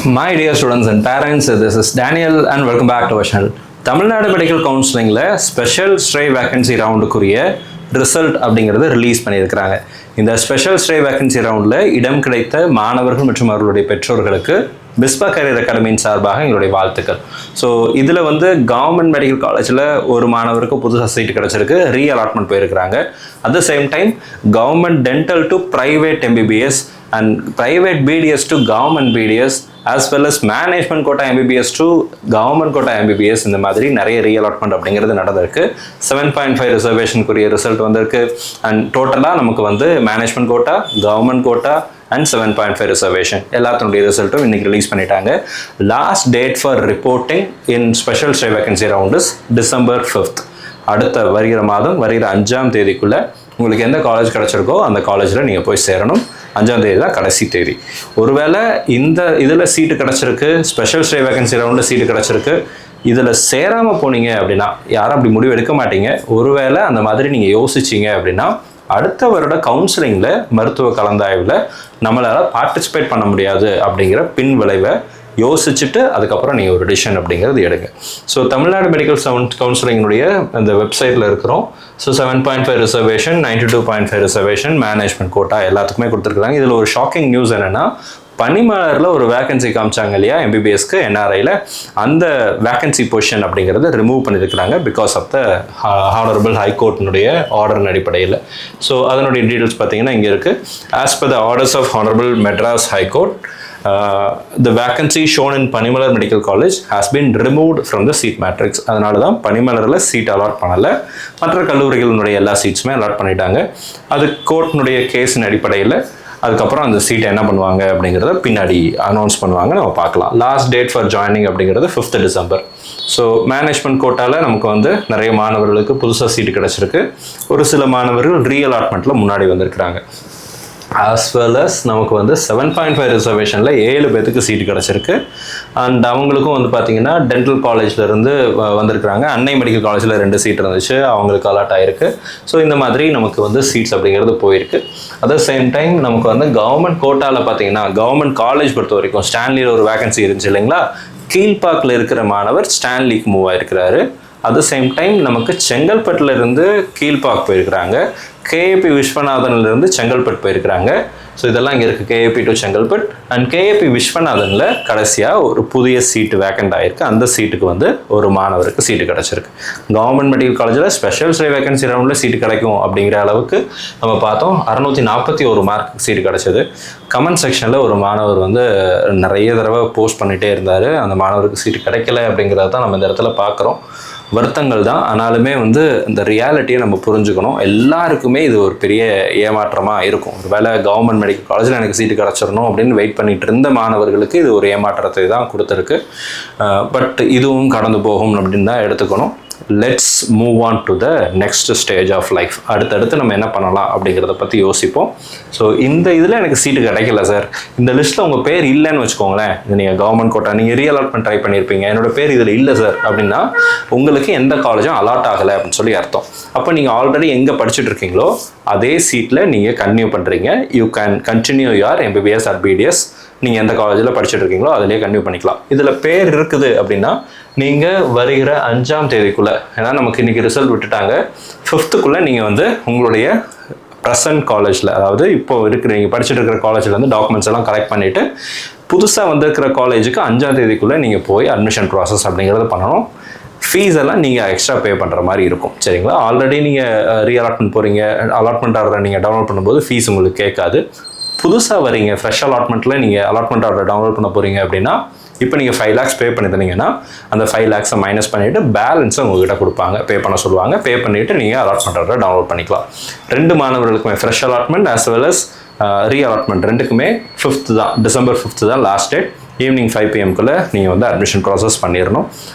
My dear students and parents, this is Daniel and welcome back to our channel. Tamil Nadu medical கவுன்சிலிங்கில் special stray vacancy ரவுண்டுக்குரிய result அப்படிங்கிறது release பண்ணியிருக்கிறாங்க. இந்த special stray vacancy ரவுண்டில் இடம் கிடைத்த மாணவர்கள் மற்றும் அவர்களுடைய பெற்றோர்களுக்கு பிஸ்பா கரியர் அகாடமியின் சார்பாக எங்களுடைய வாழ்த்துக்கள். ஸோ இதில் கவர்மெண்ட் மெடிக்கல் காலேஜில் ஒரு மாணவருக்கு புதுசாக சீட்டு கிடச்சிருக்கு, ரீஅலாட்மெண்ட் போயிருக்கிறாங்க. At the same time government dental to private MBBS and private BDS to government BDS as well as management quota MBBS to government quota MBBS இந்த மாதிரி நிறைய ரீஅலாட்மெண்ட் அப்படிங்கிறது நடந்திருக்கு. 7.5 ரிசர்வேஷனுக்குரிய ரிசல்ட் வந்திருக்கு. அண்ட் டோட்டலாக நமக்கு management quota, government quota and 7.5 reservation எல்லாத்தினுடைய ரிசல்ட்டும் இன்னைக்கு ரிலீஸ் பண்ணிட்டாங்க. Last date for reporting in special stray vacancy round is December 5th. அடுத்த வருகிற 5ஆம் தேதிக்குள்ளே உங்களுக்கு எந்த காலேஜ் கிடச்சிருக்கோ அந்த காலேஜில் நீங்கள் போய் சேரணும். 5ஆம் தேதி தான் கடைசி தேதி. ஒருவேளை இந்த இதில் சீட்டு கிடச்சிருக்கு, ஸ்பெஷல் ஸ்டே வேகன்சி ரவுண்டில் சீட்டு கிடச்சிருக்கு, இதில் சேராமல் போனீங்க அப்படின்னா யாரும் அப்படி முடிவு எடுக்க மாட்டீங்க. ஒருவேளை அந்த மாதிரி நீங்கள் யோசிச்சிங்க அப்படின்னா அடுத்த வருட கவுன்சிலிங்கில் மருத்துவ கலந்தாய்வில் நம்மளால் பார்ட்டிசிபேட் பண்ண முடியாது அப்படிங்கிற பின் விளைவை யோசிச்சுட்டு அதுக்கப்புறம் நீங்கள் ஒரு டிசிஷன் அப்படிங்கிறது எடுங்க. ஸோ தமிழ்நாடு மெடிக்கல் கவுன்சிலிங்கினுடைய அந்த வெப்சைட்டில் இருக்கிறோம். So 7.5 reservation, 92.5 reservation, management quota எல்லாத்துக்குமே கொடுத்துருக்குறாங்க. இதில் ஒரு ஷாக்கிங் நியூஸ் என்னென்னா, பனிமலரில் ஒரு வேகன்சி காமிச்சாங்க இல்லையா MBBSக்கு NRIயில், அந்த வேகன்சி பொசிஷன் அப்படிங்கிறது ரிமூவ் பண்ணியிருக்கிறாங்க பிகாஸ் ஆஃப் த ஹானரபிள் ஹைகோர்ட்டினுடைய ஆர்டரின் அடிப்படையில். ஸோ அதனுடைய டீட்டெயில்ஸ் பார்த்தீங்கன்னா இங்கே இருக்குது. As per the orders of honourable Madras high court, the vacancy shown in Panimalar Medical College has been removed from the seat matrix. அதனால தான் பனிமலரில் சீட் அலாட் பண்ணலை. மற்ற கல்லூரிகளுடைய எல்லா சீட்ஸுமே அலாட் பண்ணிட்டாங்க. அது கோர்ட்டினுடைய கேஸின் அடிப்படையில் அதுக்கப்புறம் அந்த சீட்டை என்ன பண்ணுவாங்க அப்படிங்கிறத பின்னாடி அனௌன்ஸ் பண்ணுவாங்க, நம்ம பார்க்கலாம். லாஸ்ட் டேட் ஃபார் ஜாயினிங் அப்படிங்கிறது 5th டிசம்பர். ஸோ மேனேஜ்மெண்ட் கோட்டாவில் நமக்கு நிறைய மாணவர்களுக்கு புதுசாக சீட்டு கிடச்சிருக்கு. ஒரு சில மாணவர்கள் ரீஅலாட்மெண்ட்டில் முன்னாடி வந்திருக்கிறாங்க. as well as நமக்கு 7.5 ரிசர்வேஷனில் 7 பேருக்கு சீட்டு கிடச்சிருக்கு. அண்ட் அவங்களுக்கும் பார்த்தீங்கன்னா டென்டல் காலேஜ்லேருந்து வந்திருக்கிறாங்க. அன்னை மெடிக்கல் காலேஜில் 2 சீட் இருந்துச்சு, அவங்களுக்கு அலாட் ஆகிருக்கு. ஸோ இந்த மாதிரி நமக்கு சீட்ஸ் அப்படிங்கிறது போயிருக்கு. அட் த சேம் டைம் நமக்கு கவர்மெண்ட் கோட்டாவில் பார்த்தீங்கன்னா கவர்மெண்ட் காலேஜ் பொறுத்த வரைக்கும் ஸ்டான்லியில் ஒரு வேகன்சி இருந்துச்சு இல்லைங்களா, கீழ்பாக்கில் இருக்கிற மாணவர் ஸ்டான்லிக்கு மூவ் ஆகிருக்கிறாரு. அட் த சேம் டைம் நமக்கு செங்கல்பட்டில் இருந்து கீழ்பாக் போயிருக்கிறாங்க, KAP விஸ்வநாதன்லேருந்து செங்கல்பட்டு போயிருக்கிறாங்க. ஸோ இதெல்லாம் இங்கே இருக்குது, KAP to Chengalpattu. And KAP விஸ்வநாதனில் கடைசியாக ஒரு புதிய சீட்டு வேக்கண்ட் ஆகிருக்கு. அந்த சீட்டுக்கு ஒரு மாணவருக்கு சீட்டு கிடச்சிருக்கு. கவர்மெண்ட் மெடிக்கல் காலேஜில் ஸ்பெஷல் ஸ்டே வேகன்சி ரவுண்டில் சீட்டு கிடைக்கும் அப்படிங்கிற அளவுக்கு நம்ம பார்த்தோம். 641 மார்க் சீட்டு கிடச்சிது. கமெண்ட் செக்ஷனில் ஒரு மாணவர் நிறைய தடவை போஸ்ட் பண்ணிகிட்டே இருந்தார், அந்த மாணவருக்கு சீட்டு கிடைக்கல அப்படிங்கிறத தான் நம்ம இந்த இடத்துல பார்க்குறோம். வருத்தங்கள் தான், ஆனாலுமே இந்த ரியாலிட்டியை நம்ம புரிஞ்சுக்கணும். எல்லாருக்குமே இது ஒரு பெரிய ஏமாற்றமாக இருக்கும். ஒரு வேளை கவர்மெண்ட் மெடிக்கல் காலேஜில் எனக்கு சீட்டு கிடச்சிடணும் அப்படின்னு வெயிட் பண்ணிட்டு இருந்த மாணவர்களுக்கு இது ஒரு ஏமாற்றத்தை தான் கொடுத்துருக்கு. பட் இதுவும் கடந்து போகும் அப்படின்னு தான் எடுத்துக்கணும். Let's move on to the next stage of life. அடுத்தடுத்து நம்ம என்ன பண்ணலாம் அப்படிங்கிறத பற்றி யோசிப்போம். ஸோ இந்த இதில் எனக்கு சீட்டு கிடைக்கல சார், இந்த லிஸ்ட்டில் உங்கள் பேர் இல்லைன்னு வச்சுக்கோங்களேன், நீங்கள் கவர்மெண்ட் கோட்டா நீங்கள் ரீஅலாட்மெண்ட் ட்ரை பண்ணியிருப்பீங்க, என்னோடய பேர் இதில் இல்லை சார் அப்படின்னா உங்களுக்கு எந்த காலேஜும் அலாட் ஆகலை அப்படின்னு சொல்லி அர்த்தம். அப்போ நீங்கள் ஆல்ரெடி எங்கே படிச்சுட்டு இருக்கீங்களோ அதே சீட்டில் நீங்கள் கன்டினியூ பண்ணுறீங்க. You can continue your MBBS or BDS. நீங்கள் எந்த காலேஜில் படிச்சுட்டு இருக்கீங்களோ அதிலே கன்டினியூ பண்ணிக்கலாம். இதில் பேர் இருக்குது அப்படின்னா நீங்கள் வருகிற 5ஆம் தேதிக்குள்ளே, ஏன்னா நமக்கு இன்றைக்கி ரிசல்ட் விட்டுட்டாங்க, 5th நீங்கள் உங்களுடைய ப்ரெசன்ட் காலேஜில், அதாவது இப்போ நீங்கள் படிச்சுட்டு இருக்கிற காலேஜில் டாக்குமெண்ட்ஸ் எல்லாம் கலெக்ட் பண்ணிவிட்டு புதுசாக வந்திருக்கிற காலேஜுக்கு 5ஆம் தேதிக்குள்ளே நீங்கள் போய் அட்மிஷன் ப்ராசஸ் அப்படிங்கிறத பண்ணணும். ஃபீஸ் எல்லாம் நீங்கள் எக்ஸ்ட்ரா பே பண்ணுற மாதிரி இருக்கும், சரிங்களா? ஆல்ரெடி நீங்கள் ரீஅலாட்மெண்ட் போகிறீங்க, அலாட்மெண்ட் ஆர்டரை நீங்கள் டவுன்லோட் பண்ணும்போது ஃபீஸ் உங்களுக்கு கேட்காது. புதுசாக வரீங்க, ஃப்ரெஷ் அலாட்மெண்ட்டில் நீங்கள் அலாட்மெண்ட் ஆர்டர் டவுன்லோட் பண்ண போகிறீங்க அப்படின்னா இப்போ நீங்கள் 5 lakhs பே பண்ணி தந்தீங்கன்னா அந்த 5 lakhs மைனஸ் பண்ணிவிட்டு பேலன்ஸை உங்கள்கிட்ட கொடுப்பாங்க, பே பண்ண சொல்லுவாங்க. பே பண்ணிவிட்டு நீங்கள் அலாட்மெண்ட் ஆர்டரை டவுன்லோட் பண்ணிக்கலாம். 2 மாணவர்களுக்குமே fresh allotment as well as reallotment ரெண்டுக்குமே 5th தான், டிசம்பர் 5th தான் லாஸ்ட் டேட். ஈவினிங் 5 PM நீங்கள் அட்மிஷன் ப்ராசஸ் பண்ணிடணும்.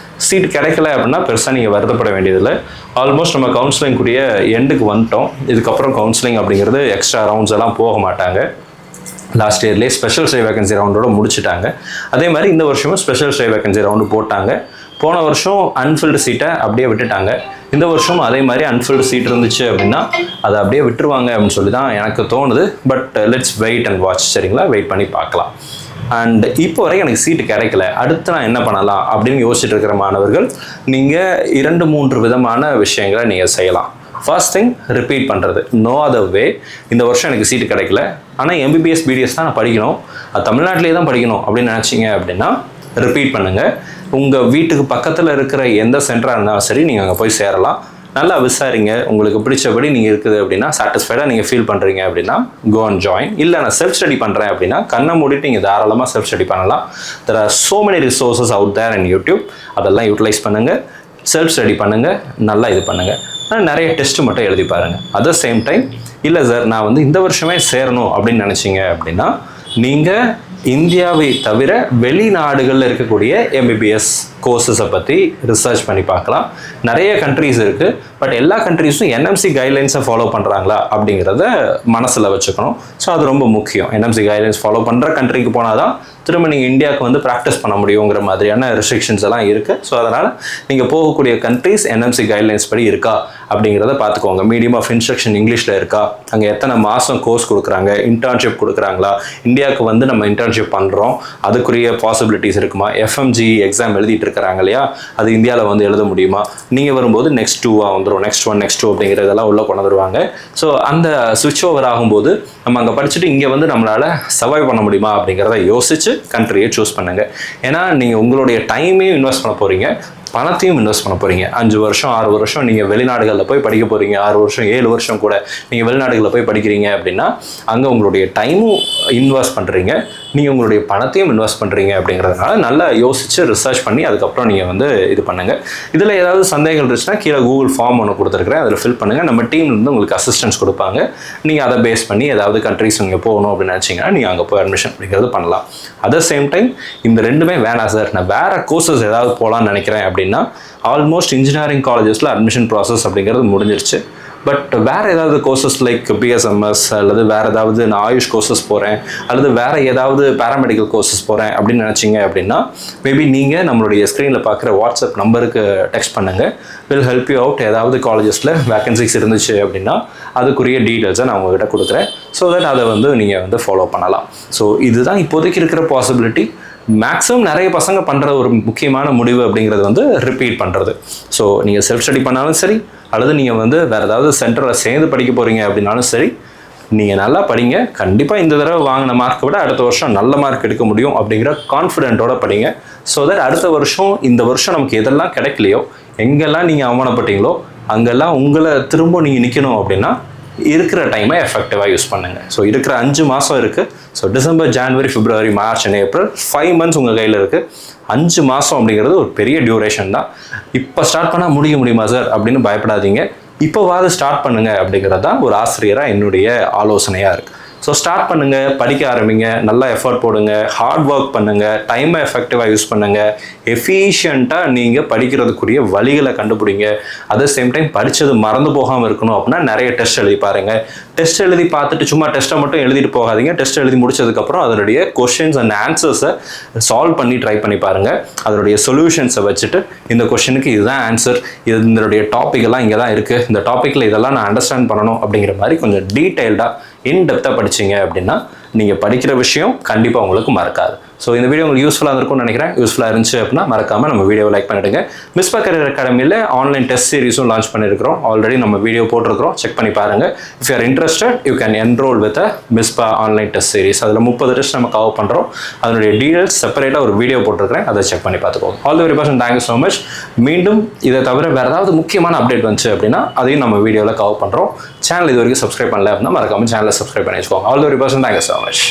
சீட் கிடைக்கல அப்படின்னா பெருசாக நீங்கள் வருத்தப்பட வேண்டியதில்லை. ஆல்மோஸ்ட் நம்ம கவுன்சிலிங் கூடிய எண்டுக்கு வந்துட்டோம். இதுக்கப்புறம் கவுன்சிலிங் அப்படிங்கிறது எக்ஸ்ட்ரா ரவுண்ட்ஸ் எல்லாம் போக மாட்டாங்க. லாஸ்ட் இயர்லேயே ஸ்பெஷல் ஸ்டே வேகன்சி ரவுண்டோட முடிச்சுட்டாங்க. அதே மாதிரி இந்த வருஷமும் ஸ்பெஷல் ஸ்டே வேகன்சி ரவுண்டு போட்டாங்க. போன வருஷம் அன்ஃபில்டு சீட்டை அப்படியே விட்டுட்டாங்க. இந்த வருஷம் அதே மாதிரி அன்ஃபில்டு சீட் இருந்துச்சு அப்படின்னா அதை அப்படியே விட்டுருவாங்க அப்படின்னு சொல்லி தான் எனக்கு தோணுது. But let's wait and watch, சரிங்களா? வெயிட் பண்ணி பார்க்கலாம். அண்ட் இப்போ வரைக்கும் எனக்கு சீட்டு கிடைக்கல, அடுத்து நான் என்ன பண்ணலாம் அப்படின்னு யோசிச்சுட்டு இருக்கிற மாணவர்கள் நீங்கள் 2-3 விதமான விஷயங்களை நீங்கள் செய்யலாம். ஃபர்ஸ்ட் திங், ரிப்பீட் பண்ணுறது. No other way. இந்த வருஷம் எனக்கு சீட்டு கிடைக்கல, ஆனால் எம்பிபிஎஸ் பிடிஎஸ் தான் நான் படிக்கணும், அது தமிழ்நாட்டிலே தான் படிக்கணும் அப்படின்னு நினச்சிங்க அப்படின்னா ரிப்பீட் பண்ணுங்கள். உங்கள் வீட்டுக்கு பக்கத்தில் இருக்கிற எந்த சென்டராக இருந்தாலும் சரி நீங்கள் அங்கே போய் சேரலாம். நல்லா விசாரிங்க, உங்களுக்கு பிடிச்சபடி நீங்கள் இருக்குது அப்படின்னா, சாட்டிஸ்ஃபைடாக நீங்கள் ஃபீல் பண்ணுறீங்க அப்படின்னா கோ அண்ட் ஜாயின். இல்லை நான் செல்ஃப் ஸ்டடி பண்ணுறேன் அப்படின்னா கண்ணை மூடிட்டு நீங்கள் தாராளமாக செல்ஃப் ஸ்டடி பண்ணலாம். There are so many resources out there in YouTube. அதெல்லாம் யூட்டிலைஸ் பண்ணுங்கள், செல்ஃப் ஸ்டடி பண்ணுங்கள், நல்லா இது பண்ணுங்கள். ஆனால் நிறைய டெஸ்ட்டு மட்டும் எழுதி பாருங்கள். அட் த சேம் டைம், இல்லை சார் நான் வந்து இந்த வருஷமே சேரணும் அப்படின்னு நினச்சிங்க அப்படின்னா நீங்கள் இந்தியாவை தவிர வெளிநாடுகளில் இருக்கக்கூடிய எம்பிபிஎஸ் கோர்சஸை பற்றி ரிசர்ச் பண்ணி பார்க்கலாம். நிறைய கண்ட்ரீஸ் இருக்குது, பட் எல்லா கண்ட்ரீஸும் என்எம்சி கைட்லைன்ஸை ஃபாலோ பண்ணுறாங்களா அப்படிங்கிறத மனசில் வச்சுக்கணும். ஸோ அது ரொம்ப முக்கியம். என்எம்சி கைட்லைன்ஸ் ஃபாலோ பண்ணுற கண்ட்ரிக்கு போனால் தான் திரும்ப நீங்கள் இந்தியாவுக்கு வந்து ப்ராக்டிஸ் பண்ண முடியுங்கிற மாதிரியான ரெஸ்ட்ரிக்ஷன்ஸ் எல்லாம் இருக்குது. ஸோ அதனால் நீங்கள் போகக்கூடிய கண்ட்ரீஸ் என்எம்சி கைட்லைன்ஸ் படி இருக்கா அப்படிங்கிறத பார்த்துக்கோங்க. மீடியம் ஆஃப் இன்ஸ்ட்ரக்ஷன் இங்கிலீஷில் இருக்கா, அங்கே எத்தனை மாதம் கோர்ஸ் கொடுக்குறாங்க, இன்டர்ன்ஷிப் கொடுக்குறாங்களா, இந்தியாவுக்கு வந்து நம்ம இன்டர்ன்ஷிப் பண்ணுறோம் அதுக்குரிய பாசிபிலிட்டிஸ் இருக்குமா, எஃப்எம்ஜி எக்ஸாம் எழுதிட்டு இருக்கிறாங்க இல்லையா, அது இந்தியாவில் வந்து எழுத முடியுமா, நீங்கள் வரும்போது நெக்ஸ்ட் 2 வந்துடும், நெக்ஸ்ட் 1 நெக்ஸ்ட் 2 அப்படிங்கிறதெல்லாம் உள்ளே கொண்டு வருவாங்க. ஸோ அந்த சுவிட்ச் ஓவர் ஆகும்போது நம்ம அங்கே படிச்சுட்டு இங்கே வந்து நம்மளால் சர்வைவ் பண்ண முடியுமா அப்படிங்கிறத யோசிச்சு கண்ட்ரியை சூஸ் பண்ணுங்க. ஏன்னா நீங்கள் உங்களுடைய டைமையும் இன்வெஸ்ட் பண்ண போகிறீங்க, பணத்தையும் இன்வெஸ்ட் பண்ண போகிறீங்க. 5 வருஷம் 6 வருஷம் நீங்கள் வெளிநாடுகளில் போய் படிக்க போகிறீங்க, 6 வருஷம் 7 வருஷம் கூட நீங்கள் வெளிநாடுகளில் போய் படிக்கிறீங்க அப்படின்னா அங்கே உங்களுடைய டைமும் இன்வெஸ்ட் பண்ணுறீங்க, நீங்கள் உங்களுடைய பணத்தையும் இன்வெஸ்ட் பண்ணுறீங்க. அப்படிங்கிறதுனால நல்லா யோசிச்சு ரிசர்ச் பண்ணி அதுக்கப்புறம் நீங்கள் வந்து இது பண்ணுங்கள். இதில் ஏதாவது சந்தேகங்கள் இருந்துச்சுன்னா கீழே கூகுள் ஃபார்ம் ஒன்று கொடுத்துருக்குறேன், அதில் ஃபில் பண்ணுங்கள். நம்ம டீம்லேருந்து உங்களுக்கு அசிஸ்டன்ஸ் கொடுப்பாங்க. நீங்கள் அதை பேஸ் பண்ணி ஏதாவது கண்ட்ரிஸ் நீங்கள் போகணும் அப்படின்னு நினச்சிங்கன்னா நீங்கள் அங்கே போய் அட்மிஷன் அப்படிங்கிறது பண்ணலாம். அட் த சேம் டைம் இந்த ரெண்டுமே வேணாம் சார், நான் வேறு கோர்சஸ் ஏதாவது போகலான்னு நினைக்கிறேன் அப்படின்னா ஆல்மோஸ்ட் இன்ஜினியரிங் காலேஜஸில் அட்மிஷன் ப்ராசஸ் அப்படிங்கிறது முடிஞ்சிருச்சு. பட் வேறு ஏதாவது கோர்சஸ் லைக் பிஎஸ்எம்எஸ் அல்லது வேறு ஏதாவது நான் ஆயுஷ் கோர்சஸ் போகிறேன் அல்லது வேறு ஏதாவது பேராமெடிக்கல் கோர்சஸ் போகிறேன் அப்படின்னு நினச்சிங்க அப்படின்னா மேபி நீங்கள் நம்மளுடைய ஸ்க்ரீனில் பார்க்குற வாட்ஸ்அப் நம்பருக்கு டெக்ஸ்ட் பண்ணுங்கள். Will help you out. ஏதாவது காலேஜஸில் வேகன்சிஸ் இருந்துச்சு அப்படின்னா அதுக்குரிய டீட்டெயில்ஸை நான் உங்கள்கிட்ட கொடுக்குறேன். ஸோ தட் அதை வந்து நீங்கள் வந்து ஃபாலோ பண்ணலாம். ஸோ இதுதான் இப்போதைக்கு இருக்கிற பாசிபிலிட்டி. மேக்ஸிமம் நிறைய பசங்க பண்ணுற ஒரு முக்கியமான முடிவு அப்படிங்கிறது வந்து ரிப்பீட் பண்ணுறது. ஸோ நீங்கள் செல்ஃப் ஸ்டடி பண்ணாலும் சரி அல்லது நீங்கள் வந்து வேறு ஏதாவது சென்டரில் சேர்ந்து படிக்க போகிறீங்க அப்படின்னாலும் சரி, நீங்கள் நல்லா படிங்க. கண்டிப்பாக இந்த தடவை வாங்கின மார்க்கை விட அடுத்த வருஷம் நல்ல மார்க் எடுக்க முடியும் அப்படிங்கிற கான்ஃபிடென்ட்டோட படிங்க. ஸோ தட் அடுத்த வருஷம் இந்த வருஷம் நமக்கு எதெல்லாம் கிடைக்கலையோ, எங்கெல்லாம் நீங்கள் அவமானப்பட்டீங்களோ அங்கெல்லாம் உங்களை திரும்ப நீங்கள் நிற்கணும் அப்படின்னா இருக்கிற டைமை எஃபெக்டிவாக யூஸ் பண்ணுங்கள். ஸோ இருக்கிற 5 மாதம் இருக்குது. So December, January, February, March and April 5 months உங்கள் கையில் இருக்குது. 5 மாதம் அப்படிங்கிறது ஒரு பெரிய டியூரேஷன் தான். இப்போ ஸ்டார்ட் பண்ணால் முடியுமா சார் அப்படின்னு பயப்படாதீங்க. இப்போவாது ஸ்டார்ட் பண்ணுங்கள் அப்படிங்கிறது தான் ஒரு ஆசிரியராக என்னுடைய ஆலோசனையாக இருக்குது. ஸோ ஸ்டார்ட் பண்ணுங்கள், படிக்க ஆரம்பிங்க, நல்லா எஃபர்ட் போடுங்க, ஹார்ட் ஒர்க் பண்ணுங்கள், டைமை எஃபெக்டிவாக யூஸ் பண்ணுங்கள், எஃபிஷியண்ட்டாக நீங்கள் படிக்கிறதுக்குரிய வழிகளை கண்டுபிடிங்க. அட் த சேம் டைம் படித்தது மறந்து போகாமல் இருக்கணும் அப்படின்னா நிறைய டெஸ்ட் எழுதி பாருங்கள். டெஸ்ட் எழுதி பார்த்துட்டு சும்மா டெஸ்ட்டை மட்டும் எழுதிட்டு போகாதீங்க. டெஸ்ட் எழுதி முடிச்சதுக்கப்புறம் அதனுடைய கொஷின்ஸ் அண்ட் ஆன்சர்ஸை சால்வ் பண்ணி ட்ரை பண்ணி பாருங்கள். அதனுடைய சொல்யூஷன்ஸை வச்சுட்டு இந்த கொஷனுக்கு இதுதான் ஆன்சர், இதனுடைய டாபிக் எல்லாம் இங்கே தான் இருக்குது, இந்த டாப்பிக்கில் இதெல்லாம் நான் அண்டர்ஸ்டாண்ட் பண்ணணும் அப்படிங்கிற மாதிரி கொஞ்சம் டீட்டெயில்டாக இன்டெப்த்தாக படிச்சிங்க அப்படின்னா நீங்கள் படிக்கிற விஷயம் கண்டிப்பாக உங்களுக்கு மறக்காது. ஸோ இந்த வீடியோ உங்களுக்கு யூஸ்ஃபுல்லாக இருக்கும்னு நினைக்கிறேன். யூஸ்ஃபுல்லாக இருந்துச்சு அப்படின்னா மறக்காமல் நம்ம வீடியோவை லைக் பண்ணிவிடுங்க. மிஸ்பா கரியர் அகாடமியில் ஆன்லைன் டெஸ்ட் சீரிஸும் லான்ச் பண்ணியிருக்கிறோம். ஆல்ரெடி நம்ம வீடியோ போட்டிருக்கிறோம், செக் பண்ணி பாருங்கள். If you are interested you can enrol with Misba online test series. அதில் 30 டெஸ்ட் நம்ம கவர் பண்ணுறோம். அதனுடைய டீடைல்ஸ் செப்பரேட்டாக ஒரு வீடியோ போட்டிருக்கிறேன், அதை செக் பண்ணி பார்த்துக்கோங்க. All the very best, thank you so much. மீண்டும் இதை தவிர வேறு ஏதாவது முக்கியமான அப்டேட் வந்துச்சு அப்படின்னா அதையும் நம்ம வீடியோவில் கவர் பண்ணுறோம். சேனல் இது வரைக்கும் சப்ஸ்கிரைப் பண்ணல அப்படின்னா மறக்காமல் சேனலை சப்ஸ்கிரைப் பண்ணி வச்சுக்கோங்க. All the very best, thank you so much.